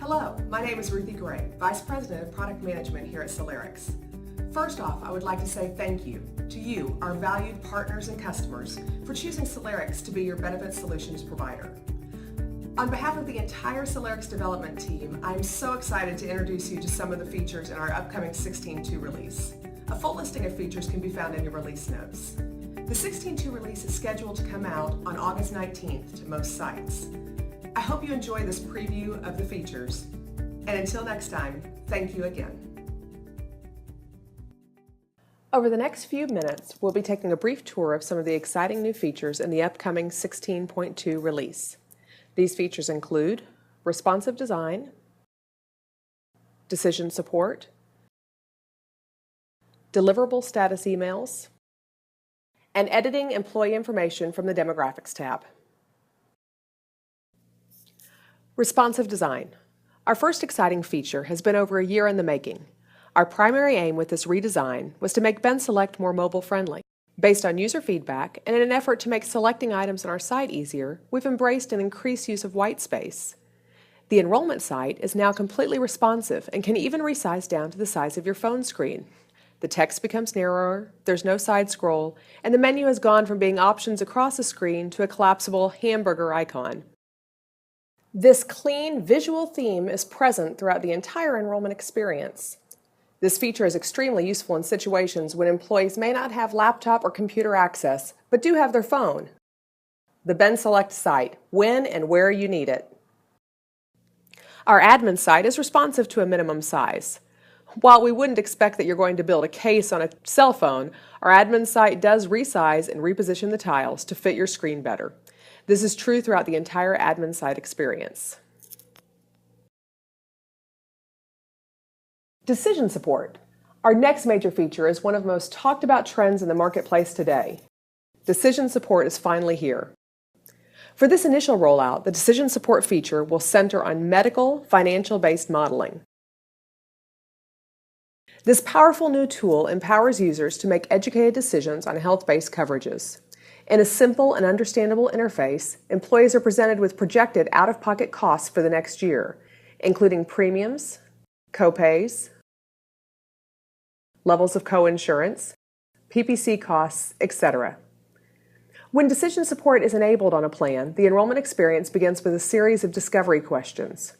Hello, my name is Ruthie Gray, Vice President of Product Management here at Selerix. First off, I would like to say thank you to you, our valued partners and customers, for choosing Selerix to be your benefit solutions provider. On behalf of the entire Selerix development team, I'm so excited to introduce you to some of the features in our upcoming 16.2 release. A full listing of features can be found in your release notes. The 16.2 release is scheduled to come out on August 19th to most sites. I hope you enjoy this preview of the features, and until next time, thank you again. Over the next few minutes, we'll be taking a brief tour of some of the exciting new features in the upcoming 16.2 release. These features include responsive design, decision support, deliverable status emails, and editing employee information from the Demographics tab. Responsive design. Our first exciting feature has been over a year in the making. Our primary aim with this redesign was to make Ben Select more mobile-friendly. Based on user feedback and in an effort to make selecting items on our site easier, we've embraced an increased use of white space. The enrollment site is now completely responsive and can even resize down to the size of your phone screen. The text becomes narrower, there's no side scroll, and the menu has gone from being options across the screen to a collapsible hamburger icon. This clean visual theme is present throughout the entire enrollment experience. This feature is extremely useful in situations when employees may not have laptop or computer access, but do have their phone. The Ben Select site, when and where you need it. Our admin site is responsive to a minimum size. While we wouldn't expect that you're going to build a case on a cell phone, our admin site does resize and reposition the tiles to fit your screen better. This is true throughout the entire admin site experience. Decision support. Our next major feature is one of the most talked about trends in the marketplace today. Decision support is finally here. For this initial rollout, the decision support feature will center on medical, financial-based modeling. This powerful new tool empowers users to make educated decisions on health-based coverages. In a simple and understandable interface, employees are presented with projected out-of-pocket costs for the next year, including premiums, copays, levels of coinsurance, PPC costs, etc. When decision support is enabled on a plan, the enrollment experience begins with a series of discovery questions.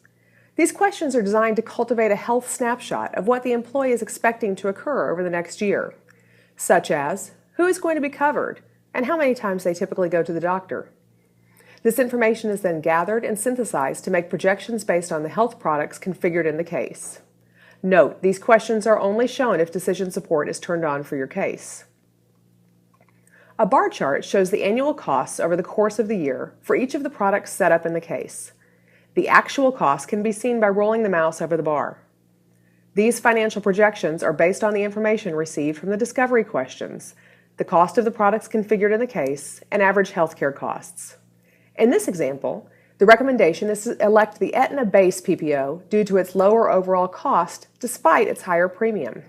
These questions are designed to cultivate a health snapshot of what the employee is expecting to occur over the next year, such as who is going to be covered and how many times they typically go to the doctor. This information is then gathered and synthesized to make projections based on the health products configured in the case. Note, these questions are only shown if decision support is turned on for your case. A bar chart shows the annual costs over the course of the year for each of the products set up in the case. The actual cost can be seen by rolling the mouse over the bar. These financial projections are based on the information received from the discovery questions, the cost of the products configured in the case, and average healthcare costs. In this example, the recommendation is to elect the Aetna Base PPO due to its lower overall cost despite its higher premium.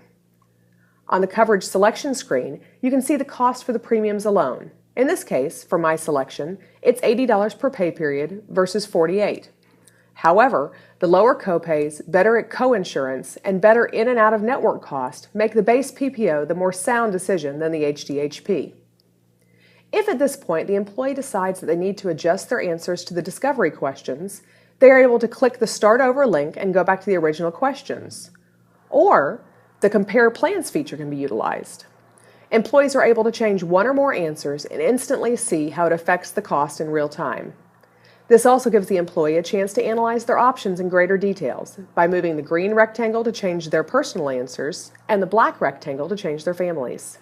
On the coverage selection screen, you can see the cost for the premiums alone. In this case, for my selection, it's $80 per pay period versus $48. However, the lower copays, better coinsurance, and better in and out of network cost make the base PPO the more sound decision than the HDHP. If at this point the employee decides that they need to adjust their answers to the discovery questions, they are able to click the Start Over link and go back to the original questions. Or, the Compare Plans feature can be utilized. Employees are able to change one or more answers and instantly see how it affects the cost in real time. This also gives the employee a chance to analyze their options in greater details by moving the green rectangle to change their personal answers and the black rectangle to change their families.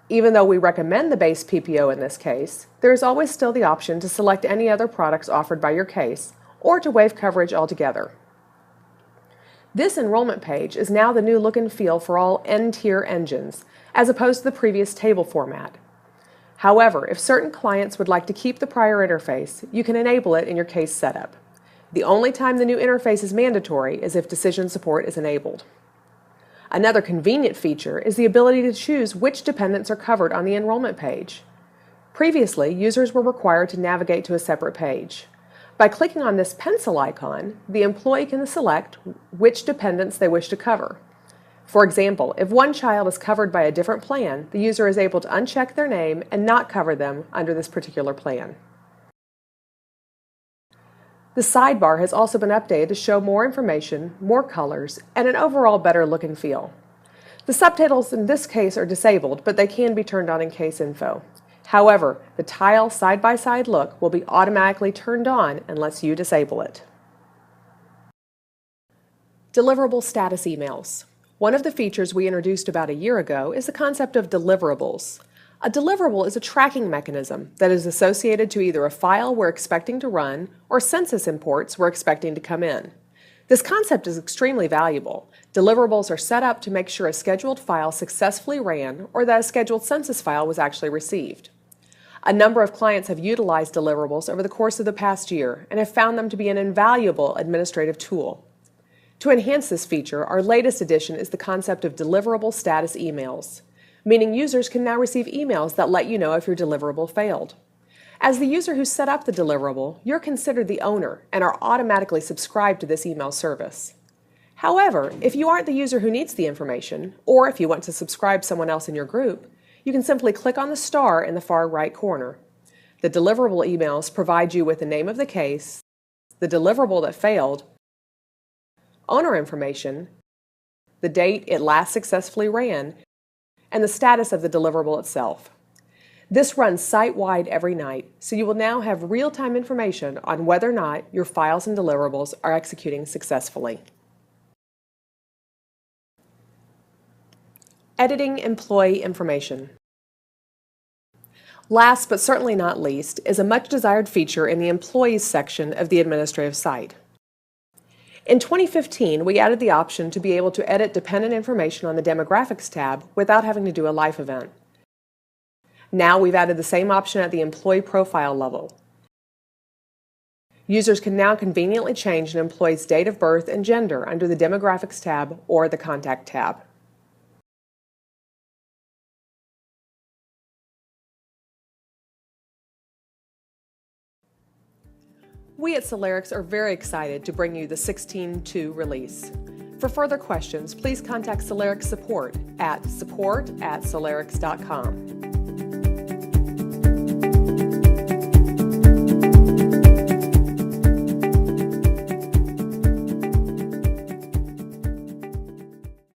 Even though we recommend the base PPO in this case, there is always still the option to select any other products offered by your case or to waive coverage altogether. This enrollment page is now the new look and feel for all N-tier engines, as opposed to the previous table format. However, if certain clients would like to keep the prior interface, you can enable it in your case setup. The only time the new interface is mandatory is if decision support is enabled. Another convenient feature is the ability to choose which dependents are covered on the enrollment page. Previously, users were required to navigate to a separate page. By clicking on this pencil icon, the employee can select which dependents they wish to cover. For example, if one child is covered by a different plan, the user is able to uncheck their name and not cover them under this particular plan. The sidebar has also been updated to show more information, more colors, and an overall better look and feel. The subtitles in this case are disabled, but they can be turned on in case info. However, the tile side-by-side look will be automatically turned on unless you disable it. Deliverable status emails. One of the features we introduced about a year ago is the concept of deliverables. A deliverable is a tracking mechanism that is associated to either a file we're expecting to run or census imports we're expecting to come in. This concept is extremely valuable. Deliverables are set up to make sure a scheduled file successfully ran or that a scheduled census file was actually received. A number of clients have utilized deliverables over the course of the past year and have found them to be an invaluable administrative tool. To enhance this feature, our latest addition is the concept of deliverable status emails, meaning users can now receive emails that let you know if your deliverable failed. As the user who set up the deliverable, you're considered the owner and are automatically subscribed to this email service. However, if you aren't the user who needs the information, or if you want to subscribe someone else in your group, you can simply click on the star in the far right corner. The deliverable emails provide you with the name of the case, the deliverable that failed, owner information, the date it last successfully ran, and the status of the deliverable itself. This runs site-wide every night, so you will now have real-time information on whether or not your files and deliverables are executing successfully. Editing employee information. Last but certainly not least is a much desired feature in the Employees section of the administrative site. In 2015, we added the option to be able to edit dependent information on the Demographics tab without having to do a life event. Now we've added the same option at the employee profile level. Users can now conveniently change an employee's date of birth and gender under the Demographics tab or the Contact tab. We at Selerix are very excited to bring you the 16.2 release. For further questions, please contact Selerix support at support@selerix.com.